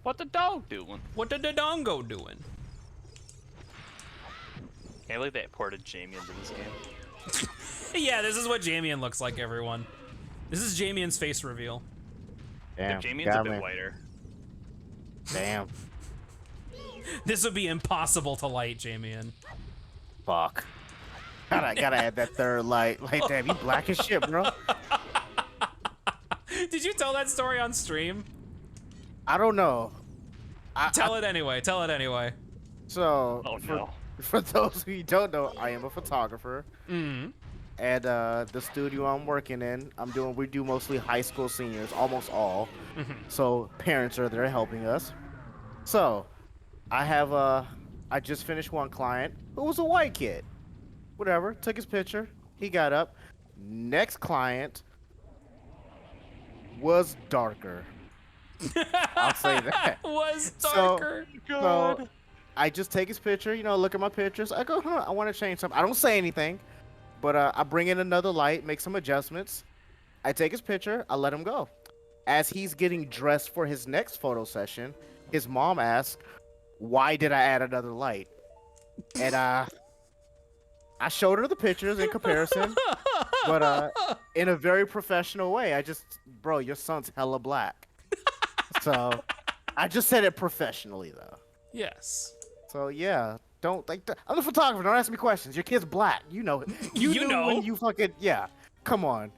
What the dog doing? What the dongo doing? Can't believe they ported Jamie into this game. Yeah, this is what Jamian looks like, everyone. This is Jamian's face reveal. Damn. If Jamien's got a bit me. whiter. Damn. This would be impossible to light, Jamian. Fuck. Gotta add that third light. Like, damn, you black as shit, bro. Did you tell that story on stream? I don't know. Tell it anyway. Tell it anyway. So, Oh no. for those who don't know, I am a photographer. Mm-hmm. And the studio I'm working in, we do mostly high school seniors, almost all. So parents are there helping us. So I just finished one client who was a white kid. Whatever, took his picture. He got up. Next client was darker. I'll say that. Was darker. So I just take his picture, look at my pictures. I go, I want to change something. I don't say anything, but I bring in another light, make some adjustments. I take his picture, I let him go. As he's getting dressed for his next photo session, his mom asks, why did I add another light? And I showed her the pictures in comparison, but in a very professional way. Bro, your son's hella black. So I just said it professionally, though. Yes. So yeah, I'm the photographer. Don't ask me questions. Your kid's black. You know it. You know. When you fucking come on.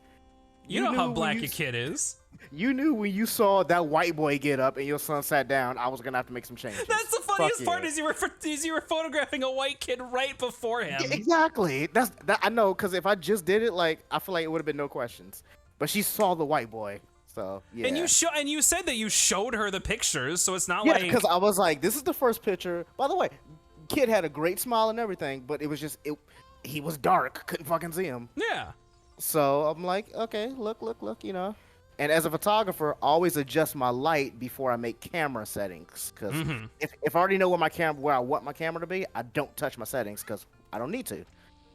You know how black your kid is. You knew when you saw that white boy get up and your son sat down, I was gonna have to make some changes. That's the funniest part is you were photographing a white kid right before him. Yeah, exactly. I know, because if I just did it, I feel like it would have been no questions. But she saw the white boy. So yeah. And you said that you showed her the pictures, so it's not yeah, like because I was like, this is the first picture. By the way, kid had a great smile and everything, but it was just he was dark, couldn't fucking see him. Yeah. So I'm like, okay, look, And as a photographer, I always adjust my light before I make camera settings, because if I already know where I want my camera to be, I don't touch my settings because I don't need to,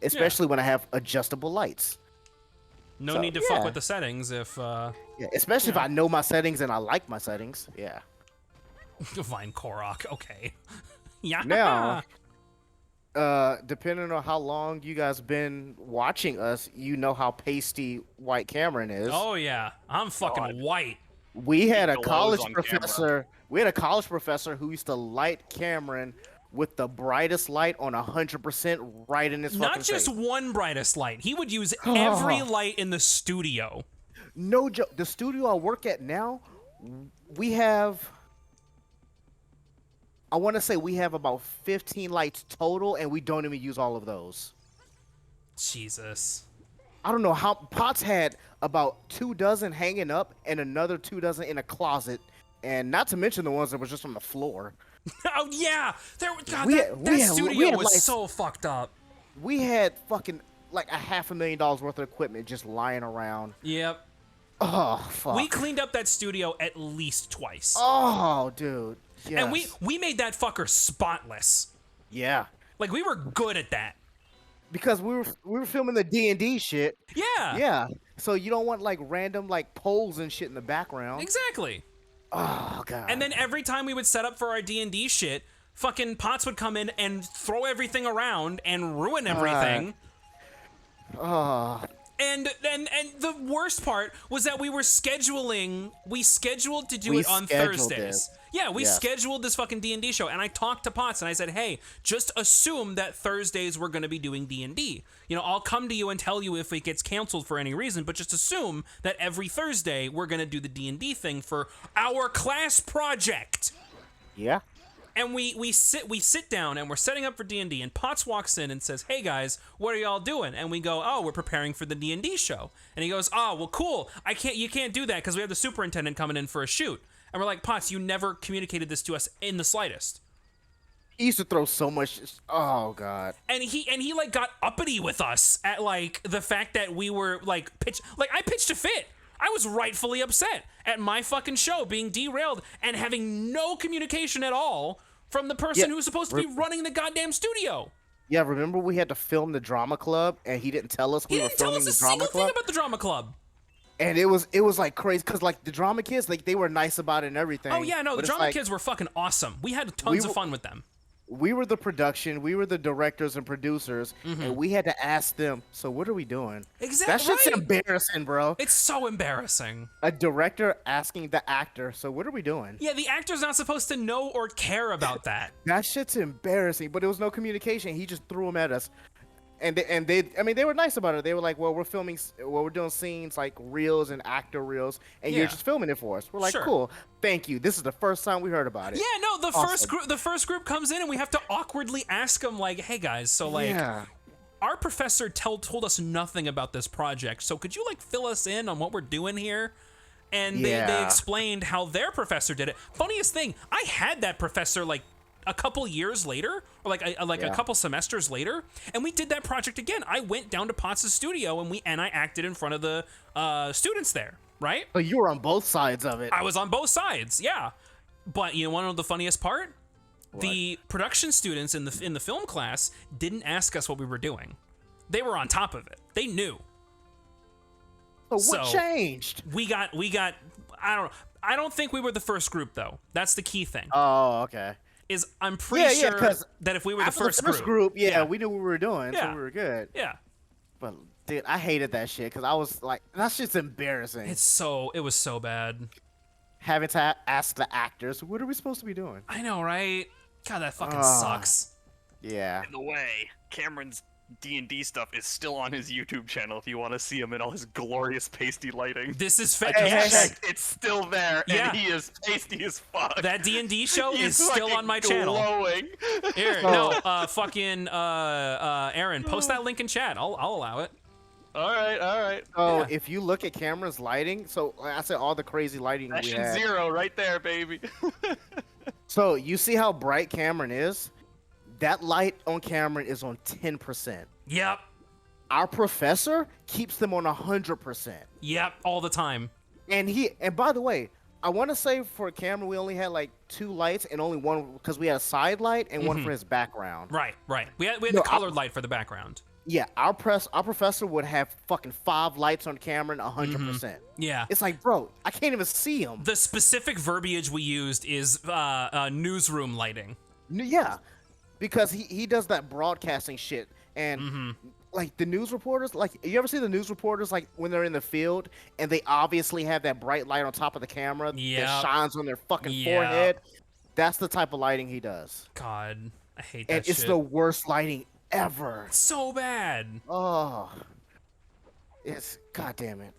especially when I have adjustable lights. No need to fuck with the settings if. Yeah, especially if I know my settings and I like my settings. Yeah. Divine Korok. Okay. Yeah. Now, depending on how long you guys been watching us, you know how pasty White Cameron is. Oh yeah, I'm fucking white. We had a He college glows on professor. camera. We had a college professor who used to light Cameron with the brightest light on 100% right in his fucking Not just face. one brightest light. He would use every light in the studio. No joke. The studio I work at now, we have. I want to say we have about 15 lights total, and we don't even use all of those. Jesus. I don't know how Potts had about 24 hanging up and another 24 in a closet, and not to mention the ones that was just on the floor. Oh yeah, God, We that had studio was lights. so fucked up. We had fucking like $500,000 worth of equipment just lying around. Yep. Oh fuck. We cleaned up that studio at least twice. Oh dude. Yes. And we made that fucker spotless. Yeah. Like we were good at that. Because we were filming the D&D shit. Yeah. Yeah. So you don't want like random like poles and shit in the background. Exactly. Oh god. And then every time we would set up for our D&D shit, fucking Potts would come in and throw everything around and ruin everything. And the worst part was that we scheduled to do it on Thursdays. Yeah, we scheduled this fucking D&D show, and I talked to Potts, and I said, hey, just assume that Thursdays we're going to be doing D&D. You know, I'll come to you and tell you if it gets canceled for any reason, but just assume that every Thursday we're going to do the D&D thing for our class project. Yeah. And we sit down, and we're setting up for D&D, and Potts walks in and says, hey guys, what are y'all doing? And we go, oh, we're preparing for the D&D show. And he goes, oh, well, cool. You can't do that because we have the superintendent coming in for a shoot. And we're like, Potts, you never communicated this to us in the slightest. He used to throw so much. Oh god. And he like got uppity with us at like the fact that we were like I pitched a fit. I was rightfully upset at my fucking show being derailed and having no communication at all from the person who was supposed to be running the goddamn studio. Yeah, remember we had to film the drama club and he didn't tell us we were filming the drama club? He didn't tell us a single thing about the drama club. And it was like crazy because like the drama kids, like they were nice about it and everything. Oh yeah, no, the but it's drama like, kids were fucking awesome. We had tons of fun with them. we were the production, we were the directors and producers, and we had to ask them, so what are we doing? Exactly. That shit's embarrassing, bro. It's so embarrassing. A director asking the actor, so what are we doing? Yeah, the actor's not supposed to know or care about that. That shit's embarrassing, but there was no communication. He just threw them at us. And they, I mean, they were nice about it. They were like, well, we're doing scenes like reels and actor reels, and you're Yeah. just filming it for us. We're like, Sure. cool, thank you. This is the first time we heard about it. Yeah, no, the Awesome. first group comes in and we have to awkwardly ask them like, "Hey guys, so like Yeah. our professor told us nothing about this project. So could you like fill us in on what we're doing here?" And they Yeah. explained how their professor did it. Funniest thing, I had that professor like a couple years later, or like a couple semesters later, and we did that project again. I went down to Potts' studio and I acted in front of the students there, right? So you were on both sides of it. I was on both sides, yeah. But you want to know the funniest part? The production students in the film class didn't ask us what we were doing. They were on top of it. They knew. So what So, changed? We got I don't think we were the first group though. That's the key thing. Oh, okay. Is I'm pretty sure 'cause that if we were the After first group, yeah, we knew what we were doing, Yeah. so we were good. yeah. But dude, I hated that shit because I was like, that shit's embarrassing. It was so bad. Having to ask the actors, what are we supposed to be doing? I know, right? God, that fucking sucks. Yeah. In the way, Cameron's D&D stuff is still on his YouTube channel if you want to see him in all his glorious pasty lighting. This is Hey, yes. It's still there, Yeah. and he is pasty as fuck. That D&D show is He's still fucking on my channel. glowing. Here, no, fucking Aaron, post that link in chat. I'll allow it. All right. So Yeah. if you look at Cameron's lighting, so like I said, all the crazy lighting we Session had. 0 right there, baby. So you see how bright Cameron is? That light on Cameron is on 10%. Yep. Our professor keeps them on 100%. Yep, all the time. And by the way, I want to say for Cameron, we only had like 2 lights and only one because we had a side light and one for his background. Right. We had No, the colored light for the background. Yeah, our professor would have fucking 5 lights on Cameron 100%. Yeah. It's like, bro, I can't even see him. The specific verbiage we used is newsroom lighting. Yeah, because he does that broadcasting shit and like the news reporters, like you ever see the news reporters like when they're in the field and they obviously have that bright light on top of the camera Yep. that shines on their fucking Yep. forehead? That's the type of lighting he does. God, I hate that And shit. it's the worst lighting ever. so bad. Oh. It's goddamn it.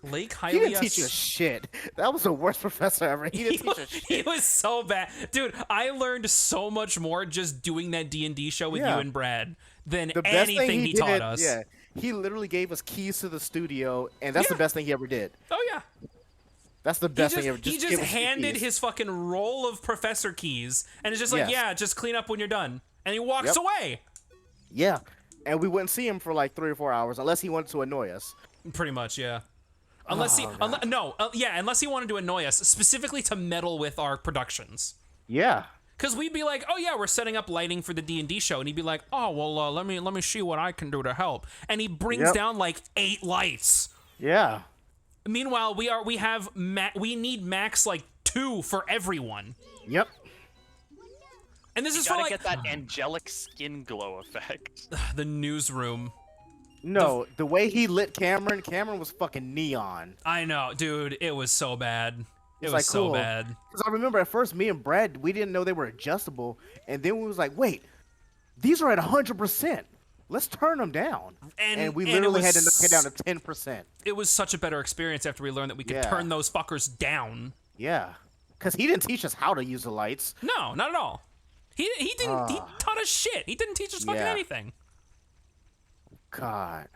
Lake He didn't Hylia. teach us shit. That was the worst professor ever. He didn't teach us He shit. was so bad, dude. I learned so much more just doing that D&D show with Yeah. you and Brad than The best anything thing he taught us. Yeah, he literally gave us keys to the studio, and that's the Yeah. best thing he ever did. Oh yeah. That's the best thing he ever. He give just us the handed keys. his fucking roll of professor keys, and it's just like, Yes. yeah, just clean up when you're done, and he walks Yep. away. Yeah, and we wouldn't see him for like 3 or 4 hours unless he wanted to annoy us. Pretty much, yeah. Unless he, Oh, unless he wanted to annoy us, specifically to meddle with our productions. Yeah. Cause we'd be like, oh yeah, we're setting up lighting for the D&D show, and he'd be like, oh well, let me see what I can do to help, and he brings Yep. down like 8 lights. Yeah. Meanwhile, we need max like 2 for everyone, Yep. and this You is for gotta like get that angelic skin glow effect. the newsroom. No, the way he lit Cameron was fucking neon. I know, dude, it was so bad. It It's was like, so cool. bad. Because I remember at first, me and Brad, we didn't know they were adjustable, and then we was like, wait, these are at 100%. Let's turn them down. And we it literally had to was knock it down to 10%. It was such a better experience after we learned that we could Yeah. turn those fuckers down. Yeah. Because he didn't teach us how to use the lights. No, not at all. He didn't. He taught us shit. He didn't teach us fucking Yeah. anything. God.